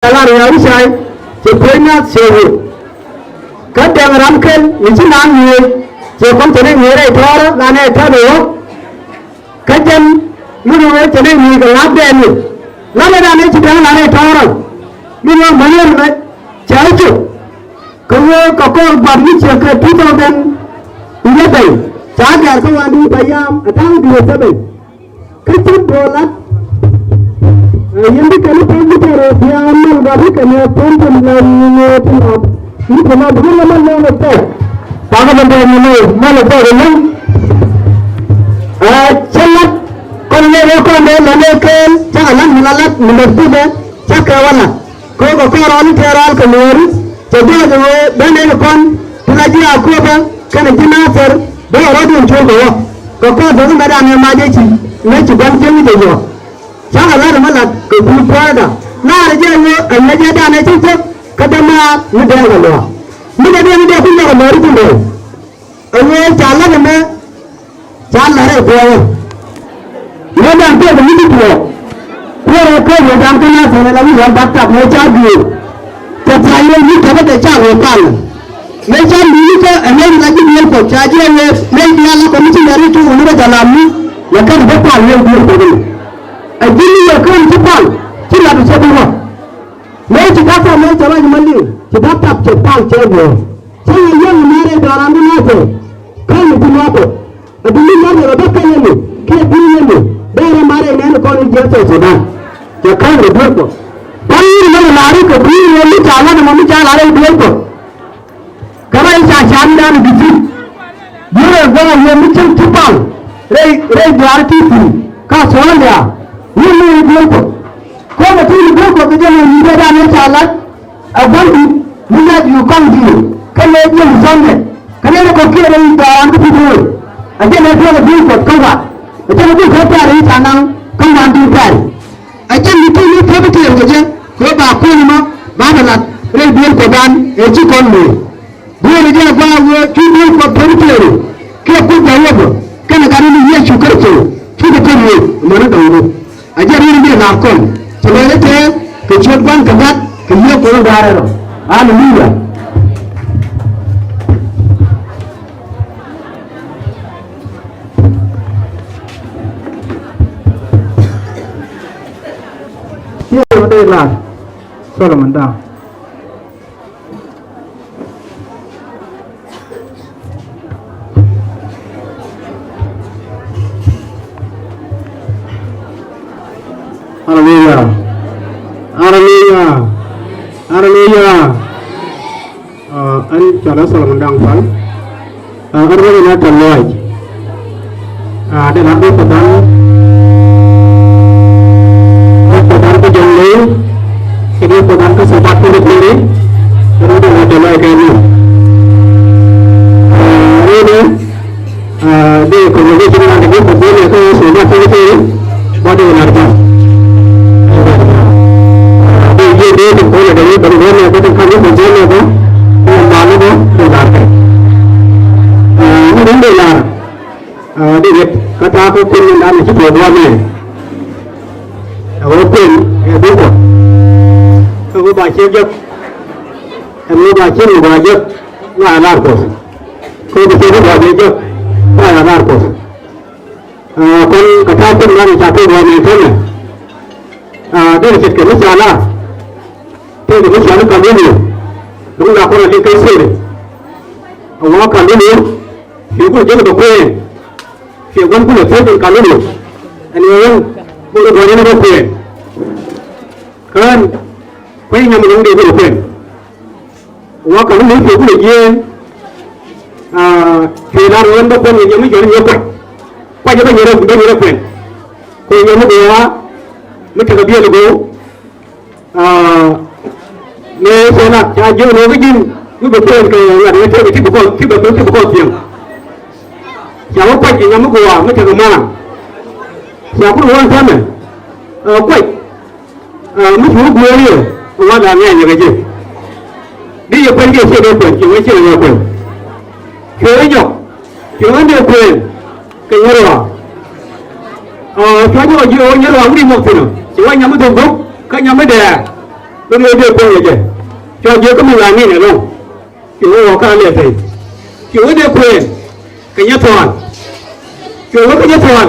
Kalau yang saya sebenarnya sewu, kadang ramkel, mesti nanti, jepun jadi mira itu orang, lana itu dulu, kadang mulu jadi mira lada ni, lana itu jangan lana itu orang, mulu mana mana jauh tu, kalau bagi cakap kita dan ini baik, jangan kau anu bayam, atau dua sebab, kita bola. Yang dikali penjara dia amal bagi kami pun melalui pihak ini cuma bukan nama itu. Pakai benda ini mana itu ini? Celat kalau rekod melakukan jalan melalat menurutnya cakrawala. Kau orang teral keluar jadi ada benda rekod pelajari aku apa kerana jenazah dia orang yang coba. Kau jangan ada yang majeci, ini cuma jangan dia. Jangan ada malah kebutuhan. Nah, aja ada anak itu kadang mudah kalau. Mudah dia punya baru tu. Awak jalan mana? Jalan ada apa? Ia dah ada begini tu. Ia rekod yang kena saya lagi yang baca macam ni. Tetapi ini kita tak cakap kan. Macam ni tu, anda lagi dia pun. Jadi anda dia lah komisi dari tu orang jalan ni, lepas betul dia dia. Jadi akan cepat, tidak bisa buat. Mereka kata mereka lagi mandi, cepat cepat. Saya yang mereka orang ini apa? Kami itu apa? Jadi mereka lepas ini, kita ini, dari mereka ini kau ini jasa sudah. Jangan berbuat. Tapi mereka lari ke bini ini jalan, mami jalan lari berbuat. Kalau saya jangan begini, dia orang yang macam cepat, rei berarti tu, kau soal dia. Ini berlaku. Kau betul berlaku kerja yang tidak ada masalah. Abang ini juga dia. Kalau dia misalnya, kalau kau kira ini orang tu betul. Aje nanti ada berlaku kau tak. Aje nanti kau cari sana kau nanti cari. Aje itu ni kau betul kerja. Kau baku ni mah mana rei berlaku dan aje kau ni. Dia ni dia bawa cuci kau betul. Kau pun jawab. Kerana kali ni dia syukur tu. Syukur tu mana tahu. Ajar ini dia nakon. Sebenarnya saya kecuali kebat kerja kurang darah. Alhamdulillah. Ini betul lah. Soal mentah. Hallelujah. Hallelujah. Hallelujah. An cara salam dang fal. Arwah ina terloy. Ada nabi pedan. Pedan ke jengli. Ini pedan ke sepat kulit ini. Terus dia terloy kini. Ini dia kalau dia cuma ada pedan itu sudah selesai. Bagi narba. Dia tu boleh dari berbuat ni, kita kami berjalan ni, malu tu sudah. Ini benda lah. Dia kata aku pun dah mesti berbuat ni. Aku pun dia. Aku baca je. Aku baca ni baca, nggak ada kos. Kau bisa baca je, nggak ada kos. Kon kata pun dah satu dua ni tu ni. Dia cakap ni salah. Jadi misalnya kami ni, dulu aku nak lihat sini. Awak kami ni, siapa jadi berkuih, siapa pun lepas kami ni. Ini orang boleh boleh nak berkuih. Kan, kuih yang menang dia berkuih. Awak kami ni siapa lagi? Kelar orang berkuih yang mesti jadi berkuih. Kau jadi berkuih. Kuih yang berkuih, mesti kerja lagi. Nếu thế nào, cha dư nó cái gì, cứ bật lên cái là nó chơi cái bực tiệm. Cháu có quay thì nhắm cái quả mới chơi mà. Cháu có luôn xem này, quay, mới xuống quê đi, nó là nghe như cái gì. Đi vào quanh kia chơi được quyền, chỉ mới chơi được quyền. Chơi nhọc, chơi được quyền, cái như đó. Cháu nhớ là dư nhớ là không đi một thì nữa, chỉ quay nhắm cái thùng đúc, cái nhắm cái đè. lúc này đưa quên vậy cho nhớ có mình làm gì nữa không chủ họ ca liền thì chủ đưa quên cái nhất toàn chủ có cái nhất toàn